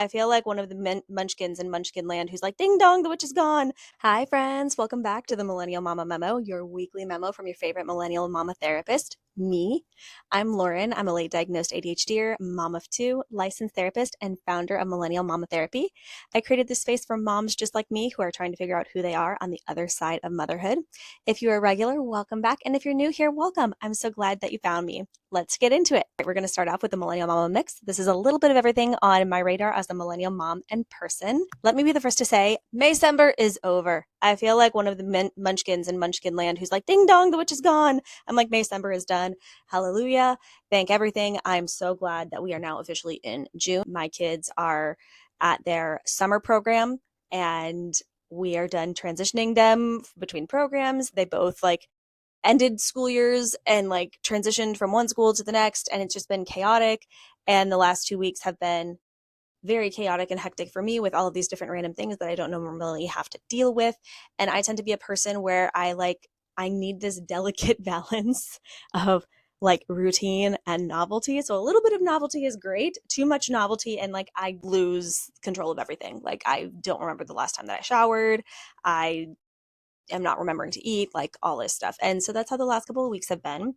I feel like one of the Munchkins in Munchkin Land who's like, ding dong, the witch is gone. Hi, friends. Welcome back to the Millennial Mama Memo, your weekly memo from your favorite Millennial Mama therapist, me. I'm Lauren. I'm a late diagnosed ADHDer, mom of two, licensed therapist, and founder of Millennial Mama Therapy. I created this space for moms just like me who are trying to figure out who they are on the other side of motherhood. If you're a regular, welcome back. And if you're new here, welcome. I'm so glad that you found me. Let's get into it. We're going to start off with the Millennial Mama mix. This is a little bit of everything on my radar as a millennial mom and person. Let me be the first to say, May-cember is over. I feel like one of the Munchkins in Munchkin Land who's like, ding dong, the witch is gone. I'm like, May-cember is done. Hallelujah. Thank everything. I'm so glad that we are now officially in June. My kids are at their summer program and we are done transitioning them between programs. They both ended school years and transitioned from one school to the next, and it's just been chaotic. And the last 2 weeks have been very chaotic and hectic for me with all of these different random things that I don't normally have to deal with. And I tend to be a person where I need this delicate balance of routine and novelty. So a little bit of novelty is great. Too much novelty and I lose control of everything. I don't remember the last time that I showered. I am not remembering to eat, all this stuff. And so that's how the last couple of weeks have been.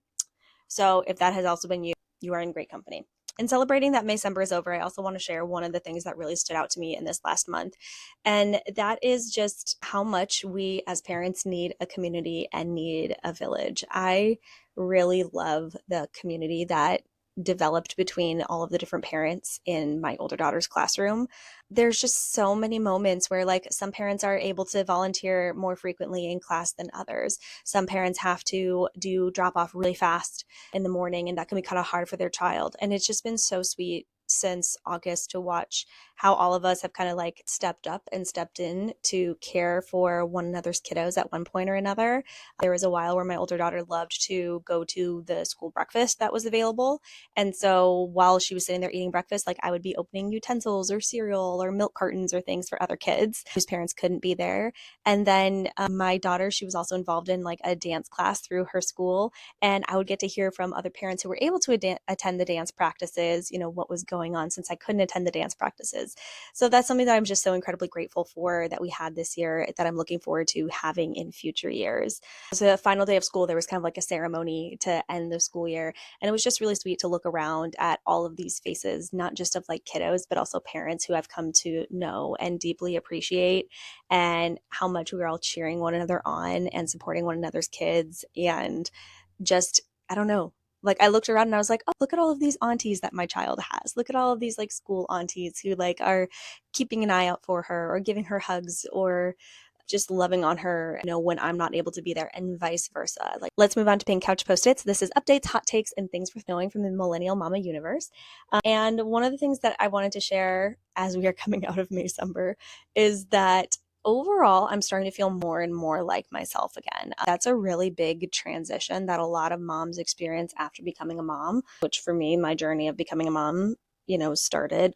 So if that has also been you, you are in great company. In celebrating that May-cember is over, I also want to share one of the things that really stood out to me in this last month. And that is just how much we as parents need a community and need a village. I really love the community that developed between all of the different parents in my older daughter's classroom. There's just so many moments where some parents are able to volunteer more frequently in class than others. Some parents have to do drop off really fast in the morning, and that can be kind of hard for their child. And it's just been so sweet since August to watch how all of us have kind of stepped up and stepped in to care for one another's kiddos at one point or another. There was a while where my older daughter loved to go to the school breakfast that was available. And so while she was sitting there eating breakfast, I would be opening utensils or cereal or milk cartons or things for other kids whose parents couldn't be there. And then my daughter, she was also involved in a dance class through her school. And I would get to hear from other parents who were able to attend the dance practices, what was going on since I couldn't attend the dance practices. So that's something that I'm just so incredibly grateful for that we had this year, that I'm looking forward to having in future years. So the final day of school, there was kind of a ceremony to end the school year. And it was just really sweet to look around at all of these faces, not just of kiddos, but also parents who I've come to know and deeply appreciate, and how much we were all cheering one another on and supporting one another's kids. And just, I don't know, I looked around and I was like, oh, look at all of these aunties that my child has. Look at all of these school aunties who are keeping an eye out for her or giving her hugs or just loving on her, when I'm not able to be there, and vice versa. Let's move on to Pink Couch Post-its. This is updates, hot takes, and things worth knowing from the Millennial Mama universe. And one of the things that I wanted to share as we are coming out of May-cember is that overall, I'm starting to feel more and more like myself again. That's a really big transition that a lot of moms experience after becoming a mom, which for me, my journey of becoming a mom, started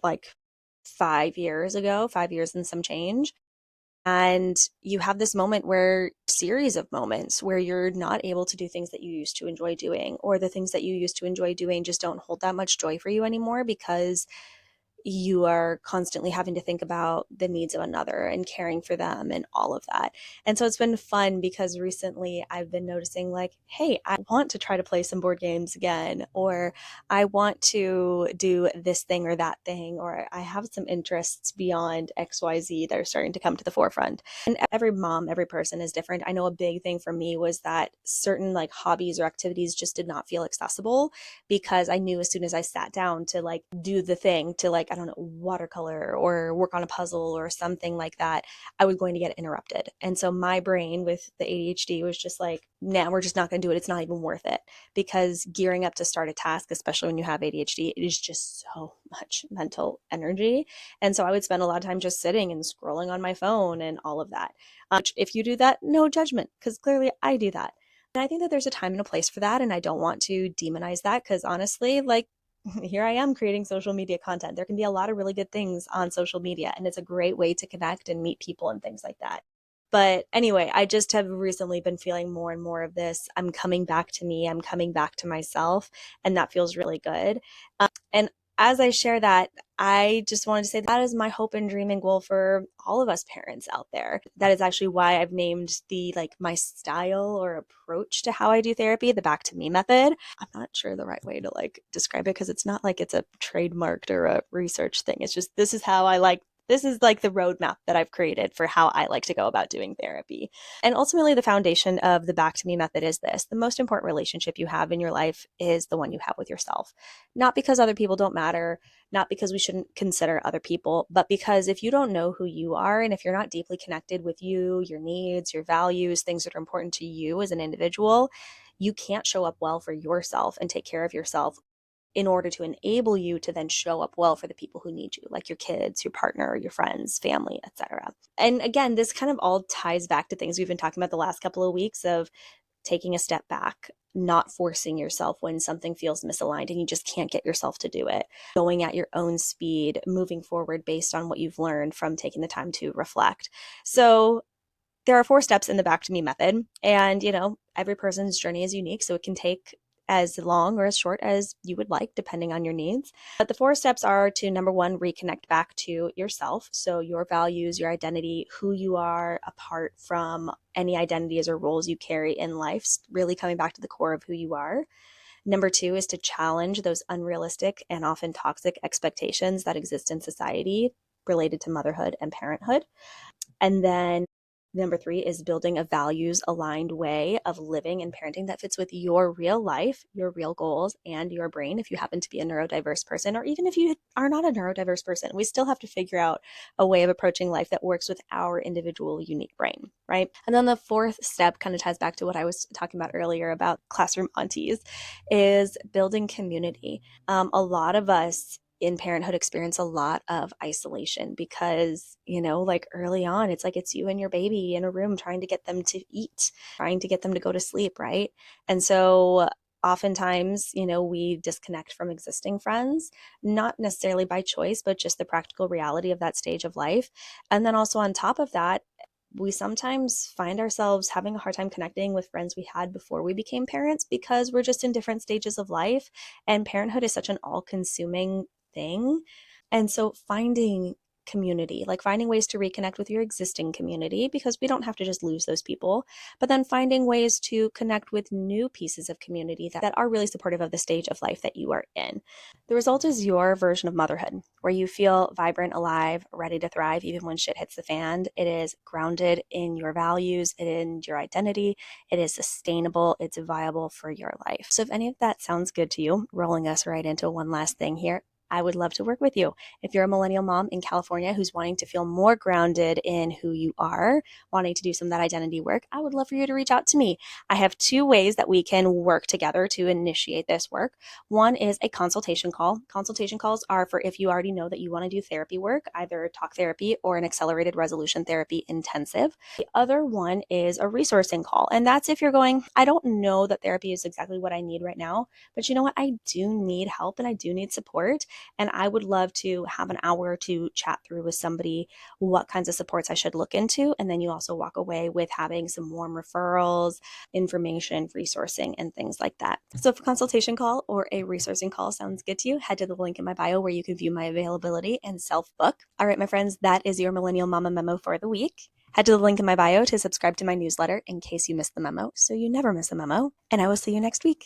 5 years ago, 5 years and some change. And you have this series of moments where you're not able to do things that you used to enjoy doing, or the things that you used to enjoy doing just don't hold that much joy for you anymore because you are constantly having to think about the needs of another and caring for them and all of that. And so it's been fun because recently I've been noticing hey, I want to try to play some board games again, or I want to do this thing or that thing, or I have some interests beyond XYZ that are starting to come to the forefront. And every mom, every person is different. I know a big thing for me was that certain hobbies or activities just did not feel accessible, because I knew as soon as I sat down to do the thing, to I don't know, watercolor or work on a puzzle or something like that, I was going to get interrupted. And so my brain with the ADHD was just nah, we're just not going to do it. It's not even worth it, because gearing up to start a task, especially when you have ADHD, it is just so much mental energy. And so I would spend a lot of time just sitting and scrolling on my phone and all of that. If you do that, no judgment, because clearly I do that. And I think that there's a time and a place for that. And I don't want to demonize that, because honestly, here I am creating social media content. There can be a lot of really good things on social media, and it's a great way to connect and meet people and things like that. But anyway, I just have recently been feeling more and more of this. I'm coming back to me. I'm coming back to myself, and that feels really good. And as I share that, I just wanted to say that is my hope and dream and goal for all of us parents out there. That is actually why I've named the my style or approach to how I do therapy the back to me method. I'm not sure the right way to describe it because it's not like it's a trademarked or a research thing. It's just this is how I like this is like the roadmap that I've created for how I like to go about doing therapy. And ultimately, the foundation of the back to me method is this: the most important relationship you have in your life is the one you have with yourself. Not because other people don't matter, not because we shouldn't consider other people, but because if you don't know who you are and if you're not deeply connected with you, your needs, your values, things that are important to you as an individual, you can't show up well for yourself and take care of yourself in order to enable you to then show up well for the people who need you, like your kids, your partner, your friends, family, etc. And again, this kind of all ties back to things we've been talking about the last couple of weeks of taking a step back, not forcing yourself when something feels misaligned and you just can't get yourself to do it, going at your own speed, moving forward based on what you've learned from taking the time to reflect. So there are 4 steps in the back to me method, and every person's journey is unique, so it can take as long or as short as you would like, depending on your needs. But the 4 steps are to, number 1, reconnect back to yourself. So your values, your identity, who you are apart from any identities or roles you carry in life, really coming back to the core of who you are. Number 2 is to challenge those unrealistic and often toxic expectations that exist in society related to motherhood and parenthood. And then number 3 is building a values aligned way of living and parenting that fits with your real life, your real goals, and your brain. If you happen to be a neurodiverse person, or even if you are not a neurodiverse person, we still have to figure out a way of approaching life that works with our individual unique brain, right? And then the 4th step kind of ties back to what I was talking about earlier about classroom aunties, is building community. A lot of us in parenthood experience a lot of isolation because, early on, it's like it's you and your baby in a room trying to get them to eat, trying to get them to go to sleep, right? And so oftentimes, we disconnect from existing friends, not necessarily by choice, but just the practical reality of that stage of life. And then also on top of that, we sometimes find ourselves having a hard time connecting with friends we had before we became parents because we're just in different stages of life. And parenthood is such an all-consuming thing. And so finding community, finding ways to reconnect with your existing community, because we don't have to just lose those people, but then finding ways to connect with new pieces of community that are really supportive of the stage of life that you are in. The result is your version of motherhood, where you feel vibrant, alive, ready to thrive even when shit hits the fan. It is grounded in your values, in your identity. It is sustainable. It's viable for your life. So if any of that sounds good to you, rolling us right into one last thing here, I would love to work with you. If you're a millennial mom in California who's wanting to feel more grounded in who you are, wanting to do some of that identity work, I would love for you to reach out to me. I have 2 ways that we can work together to initiate this work. One is a consultation call. Consultation calls are for if you already know that you want to do therapy work, either talk therapy or an accelerated resolution therapy intensive. The other one is a resourcing call. And that's if you're going, I don't know that therapy is exactly what I need right now, but you know what? I do need help and I do need support. And I would love to have an hour to chat through with somebody what kinds of supports I should look into. And then you also walk away with having some warm referrals, information, resourcing, and things like that. So if a consultation call or a resourcing call sounds good to you, head to the link in my bio where you can view my availability and self-book. All right, my friends, that is your Millennial Mama memo for the week. Head to the link in my bio to subscribe to my newsletter in case you missed the memo, so you never miss a memo. And I will see you next week.